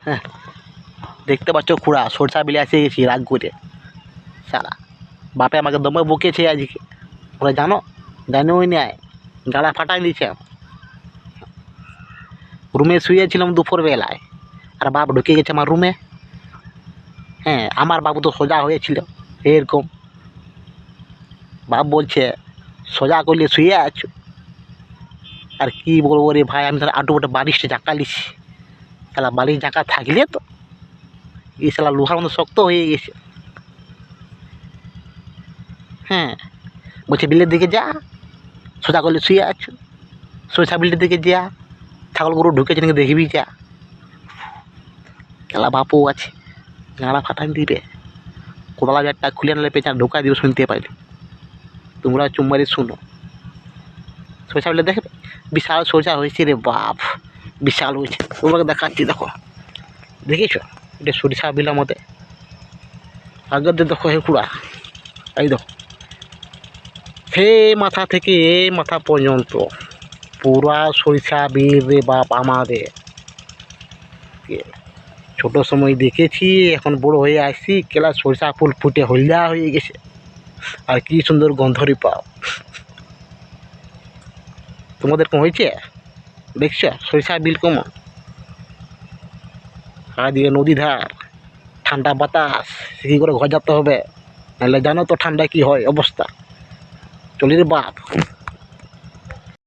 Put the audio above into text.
হ্যাঁ, দেখতে পাচ্ছ খুড়া সরষা বিলে এসে গেছি রাগ করে। সারা বাপে আমাকে দমে বকেছে আজকে, ওরা জানো, জানোই নাই, গাড়া ফাটাই দিয়েছে। রুমে শুয়েছিলাম দুপুরবেলায়, আর বাপ ঢুকে গেছে আমার রুমে। হ্যাঁ, আমার বাবু তো সোজা হয়েছিল এরকম। বাপ বলছে সোজা করলে শুয়ে আছো। আর কি বলবো রে ভাই, আমি তাহলে আঁটু বটে বালিশটা ঝাঁকা লিছি। শালা বালিশ ঝাঁকা থাকলে তো এই শালা লোহার মতো শক্ত হয়ে গেছে। হ্যাঁ, বলছে বিলের দিকে যা, সোজা করলে শুয়ে আছো। সোজা বিলের দিকে যা, ছাগল গরু ঢুকেছে নাকি দেখবি যা। শালা বাপও আছে, গাঁড়া ফাটাই দিবে। কোদালা ব্যাগটা খুলে নিলে পেছনে ঢোকা দিবে, শুনতে পাইলে। তোমরা চুম্বারি শুনো। সরষা বিলে দেখবে, বিশাল সরষা হয়েছে রে বাপ, বিশাল হয়েছে। তোমাকে দেখাচ্ছি, দেখো, দেখেছো? এটা সরিষা বিলের মধ্যে আগের দিয়ে দেখো হে খুড়া, এই দেখো, সে মাথা থেকে এই মাথা পর্যন্ত পুরা সরিষা বিল রে বাপ আমাদের। ছোট সময় দেখেছি, এখন বড় হয়ে আসছি, কেলা সরিষা ফুল ফুটে হলদা হয়ে গেছে। আর কি সুন্দর গন্ধরি পাও। তোমাদের কম হয়েছে? দেখছো সরিষা বিল কেমন? আর দিয়ে নদী ধার, ঠান্ডা বাতাস, কী করে ঘর যেতে হবে, নাহলে জানো তো ঠান্ডায় কী হয় অবস্থা। চলি রে বাপ।